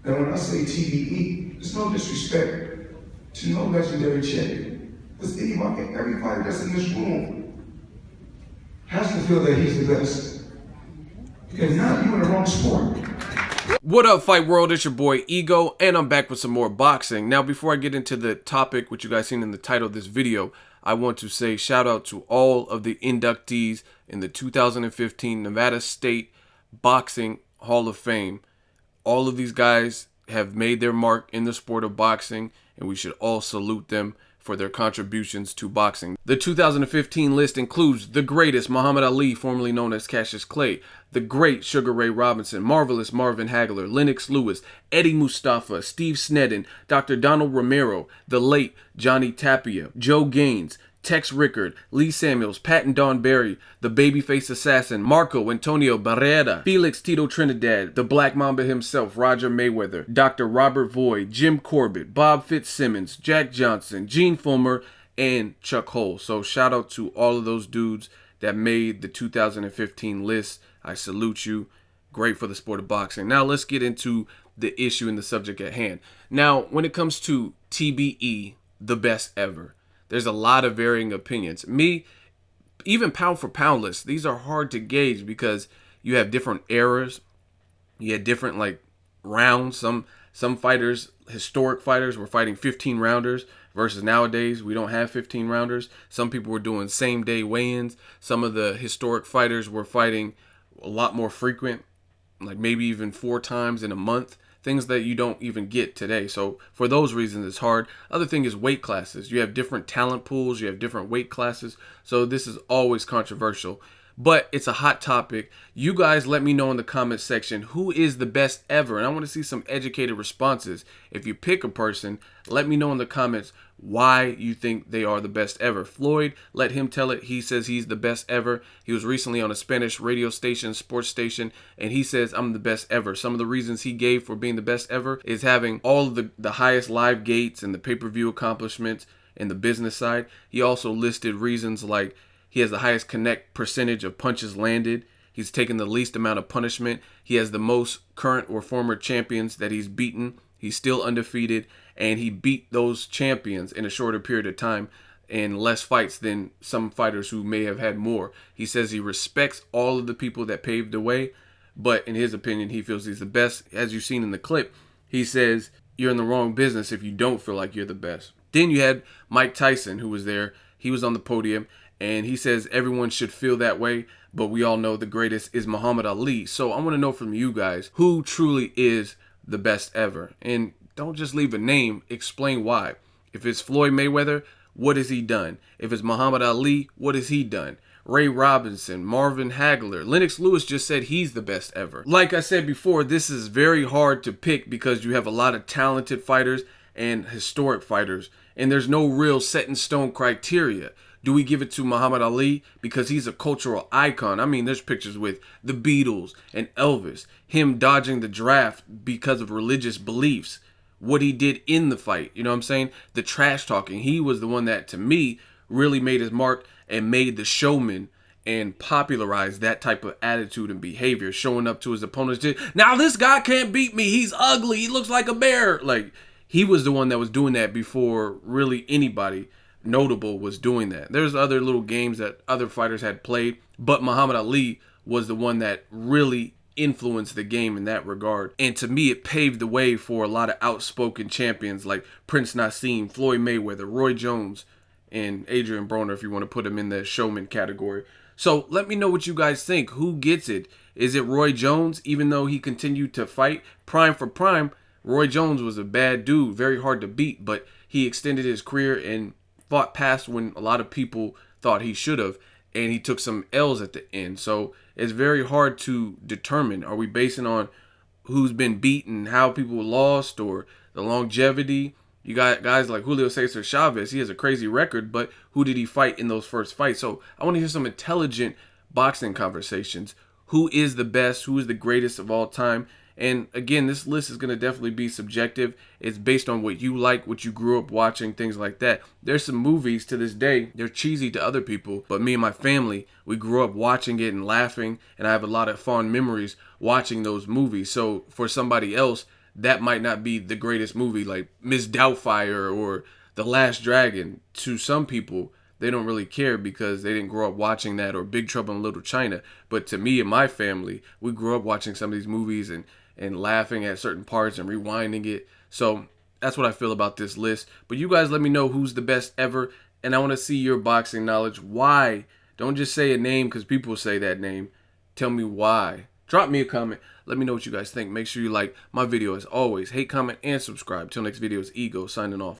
And when I say TBE, there's no disrespect to no legendary champion. Because every fighter that's in this room has to feel that he's the best. If not, you're in the wrong sport. What up, Fight World? It's your boy Ego, and I'm back with some more boxing. Now, before I get into the topic, which you guys seen in the title of this video, I want to say shout out to all of the inductees in the 2015 Nevada State Boxing Hall of Fame. All of these guys have made their mark in the sport of boxing, and we should all salute them for their contributions to boxing. The 2015 list includes the greatest Muhammad Ali, formerly known as Cassius Clay, the great Sugar Ray Robinson, marvelous Marvin Hagler, Lennox Lewis, Eddie Mustafa, Steve Sneddon, Dr. Donald Romero, the late Johnny Tapia, Joe Gaines, Tex Rickard, Lee Samuels, Patton Don Barry, the Babyface Assassin, Marco Antonio Barrera, Felix Tito Trinidad, the Black Mamba himself, Roger Mayweather, Dr. Robert Void, Jim Corbett, Bob Fitzsimmons, Jack Johnson, Gene Fulmer, and Chuck Hull. So shout out to all of those dudes that made the 2015 list. I salute you. Great for the sport of boxing. Now let's get into the issue and the subject at hand. Now, when it comes to TBE, the best ever, there's a lot of varying opinions. Me, even pound for pound lists, these are hard to gauge because you have different eras. You had different like rounds. Some fighters, historic fighters, were fighting 15 rounders versus nowadays we don't have 15 rounders. Some people were doing same day weigh-ins. Some of the historic fighters were fighting a lot more frequent, like maybe even 4 times in a month. Things that you don't even get today. So for those reasons, it's hard. Other thing is weight classes. You have different talent pools. You have different weight classes. So this is always controversial. But it's a hot topic. You guys let me know in the comment section who is the best ever. And I want to see some educated responses. If you pick a person, let me know in the comments why you think they are the best ever. Floyd, let him tell it. He says he's the best ever. He was recently on a Spanish radio station, sports station, and he says I'm the best ever. Some of the reasons he gave for being the best ever is having all of the highest live gates and the pay-per-view accomplishments and the business side. He also listed reasons like he has the highest connect percentage of punches landed. He's taken the least amount of punishment. He has the most current or former champions that he's beaten. He's still undefeated, and he beat those champions in a shorter period of time in less fights than some fighters who may have had more. He says he respects all of the people that paved the way, but in his opinion, he feels he's the best. As you've seen in the clip, he says you're in the wrong business if you don't feel like you're the best. Then you had Mike Tyson, who was there. He was on the podium, and he says everyone should feel that way, but we all know the greatest is Muhammad Ali. So I want to know from you guys who truly is the best ever. And don't just leave a name, explain why. If it's Floyd Mayweather, what has he done? If it's Muhammad Ali, what has he done? Ray Robinson, Marvin Hagler, Lennox Lewis just said he's the best ever. Like I said before, this is very hard to pick because you have a lot of talented fighters and historic fighters, and there's no real set in stone criteria. Do we give it to Muhammad Ali because he's a cultural icon? I mean, there's pictures with the Beatles and Elvis, him dodging the draft because of religious beliefs, what he did in the fight, you know what I'm saying? The trash talking. He was the one that, to me, really made his mark and made the showman and popularized that type of attitude and behavior, showing up to his opponents. Now this guy can't beat me. He's ugly. He looks like a bear. Like, he was the one that was doing that before really anybody notable was doing that. There's other little games that other fighters had played, but Muhammad Ali was the one that really influenced the game in that regard. And to me, it paved the way for a lot of outspoken champions like Prince Nassim, Floyd Mayweather, Roy Jones, and Adrian Broner, if you want to put him in the showman category. So let me know what you guys think. Who gets it? Is it Roy Jones, even though he continued to fight? Prime for prime, Roy Jones was a bad dude, very hard to beat, but he extended his career and fought past when a lot of people thought he should have, and he took some L's at the end. So it's very hard to determine. Are we basing on who's been beaten, how people lost, or the longevity? You got guys like Julio Cesar Chavez. He has a crazy record, but who did he fight in those first fights? So I want to hear some intelligent boxing conversations. Who is the best? Who is the greatest of all time? And again, this list is going to definitely be subjective. It's based on what you like, what you grew up watching, things like that. There's some movies to this day, they're cheesy to other people, but me and my family, we grew up watching it and laughing, and I have a lot of fond memories watching those movies. So for somebody else, that might not be the greatest movie, like Miss Doubtfire or The Last Dragon. To some people, they don't really care because they didn't grow up watching that, or Big Trouble in Little China. But to me and my family, we grew up watching some of these movies and laughing at certain parts and rewinding it. So that's what I feel about this list. But you guys let me know who's the best ever, and I want to see your boxing knowledge. Why? Don't just say a name because people say that name. Tell me why. Drop me a comment. Let me know what you guys think. Make sure you like my video as always. Hate, comment, and subscribe. Till next video, it's Ego signing off.